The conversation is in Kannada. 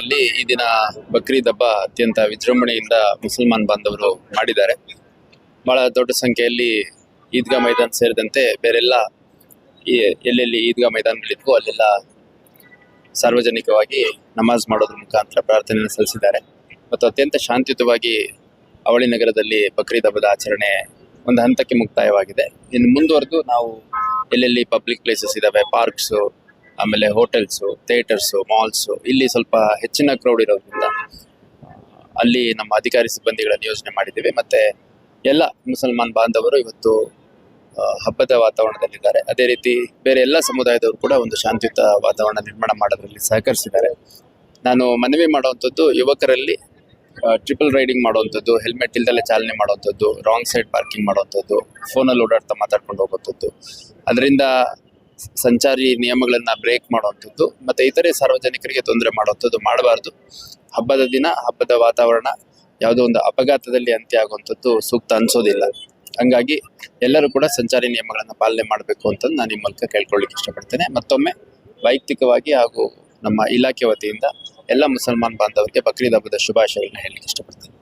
ನಗರದಲ್ಲಿ ಈ ದಿನ ಬಕ್ರೀದ್ ಹಬ್ಬ ಅತ್ಯಂತ ವಿಜೃಂಭಣೆಯಿಂದ ಮುಸಲ್ಮಾನ್ ಬಾಂಧವರು ಮಾಡಿದ್ದಾರೆ. ಬಹಳ ದೊಡ್ಡ ಸಂಖ್ಯೆಯಲ್ಲಿ ಈದ್ಗಾ ಮೈದಾನ ಸೇರಿದಂತೆ ಬೇರೆಲ್ಲ ಎಲ್ಲೆಲ್ಲಿ ಈದ್ಗಾ ಮೈದಾನಗಳಿದ್ವು ಅಲ್ಲೆಲ್ಲ ಸಾರ್ವಜನಿಕವಾಗಿ ನಮಾಜ್ ಮಾಡೋದ್ರ ಮುಖಾಂತರ ಪ್ರಾರ್ಥನೆಯನ್ನು ಸಲ್ಲಿಸಿದ್ದಾರೆ ಮತ್ತು ಅತ್ಯಂತ ಶಾಂತಿಯುತವಾಗಿ ಅವಳಿ ನಗರದಲ್ಲಿ ಬಕ್ರೀದ್ ಹಬ್ಬದ ಆಚರಣೆ ಒಂದು ಹಂತಕ್ಕೆ ಮುಕ್ತಾಯವಾಗಿದೆ. ಇನ್ನು ಮುಂದುವರೆದು ನಾವು ಎಲ್ಲೆಲ್ಲಿ ಪಬ್ಲಿಕ್ ಪ್ಲೇಸಸ್ ಇದಾವೆ, ಪಾರ್ಕ್ಸು, ಆಮೇಲೆ ಹೋಟೆಲ್ಸು, ಥಿಯೇಟರ್ಸು, ಮಾಲ್ಸು, ಇಲ್ಲಿ ಸ್ವಲ್ಪ ಹೆಚ್ಚಿನ ಕ್ರೌಡ್ ಇರೋದ್ರಿಂದ ಅಲ್ಲಿ ನಮ್ಮ ಅಧಿಕಾರಿ ಸಿಬ್ಬಂದಿಗಳನ್ನು ಯೋಜನೆ ಮಾಡಿದ್ದೇವೆ. ಮತ್ತೆ ಎಲ್ಲ ಮುಸಲ್ಮಾನ್ ಬಾಂಧವರು ಇವತ್ತು ಹಬ್ಬದ ವಾತಾವರಣದಲ್ಲಿದ್ದಾರೆ. ಅದೇ ರೀತಿ ಬೇರೆ ಎಲ್ಲ ಸಮುದಾಯದವರು ಕೂಡ ಒಂದು ಶಾಂತಿಯುತ ವಾತಾವರಣ ನಿರ್ಮಾಣ ಮಾಡೋದ್ರಲ್ಲಿ ಸಹಕರಿಸಿದ್ದಾರೆ. ನಾನು ಮನವಿ ಮಾಡುವಂಥದ್ದು ಯುವಕರಲ್ಲಿ ಟ್ರಿಪಲ್ ರೈಡಿಂಗ್ ಮಾಡುವಂಥದ್ದು, ಹೆಲ್ಮೆಟ್ ಇಲ್ದಲ್ಲೇ ಚಾಲನೆ ಮಾಡುವಂಥದ್ದು, ರಾಂಗ್ ಸೈಡ್ ಪಾರ್ಕಿಂಗ್ ಮಾಡುವಂಥದ್ದು, ಫೋನಲ್ಲಿ ಓಡಾಡ್ತಾ ಮಾತಾಡ್ಕೊಂಡು ಹೋಗುವಂಥದ್ದು, ಅದರಿಂದ ಸಂಚಾರಿ ನಿಯಮಗಳನ್ನ ಬ್ರೇಕ್ ಮಾಡುವಂಥದ್ದು ಮತ್ತೆ ಇತರೆ ಸಾರ್ವಜನಿಕರಿಗೆ ತೊಂದರೆ ಮಾಡುವಂಥದ್ದು ಮಾಡಬಾರ್ದು. ಹಬ್ಬದ ದಿನ ಹಬ್ಬದ ವಾತಾವರಣ ಯಾವುದೋ ಒಂದು ಅಪಘಾತದಲ್ಲಿ ಅಂತ್ಯ ಆಗುವಂಥದ್ದು ಸೂಕ್ತ ಅನ್ಸೋದಿಲ್ಲ. ಹಂಗಾಗಿ ಎಲ್ಲರೂ ಕೂಡ ಸಂಚಾರಿ ನಿಯಮಗಳನ್ನ ಪಾಲನೆ ಮಾಡಬೇಕು ಅಂತ ನಾನು ಈ ಮೂಲಕ ಕೇಳ್ಕೊಳ್ಳಿಕ್ಕೆ ಇಷ್ಟಪಡ್ತೇನೆ. ಮತ್ತೊಮ್ಮೆ ವೈಯಕ್ತಿಕವಾಗಿ ಹಾಗೂ ನಮ್ಮ ಇಲಾಖೆ ವತಿಯಿಂದ ಎಲ್ಲ ಮುಸಲ್ಮಾನ್ ಬಾಂಧವರಿಗೆ ಬಕ್ರೀದ್ ಹಬ್ಬದ ಶುಭಾಶಯಗಳನ್ನ ಹೇಳಲಿಕ್ಕೆ ಇಷ್ಟಪಡ್ತೇನೆ.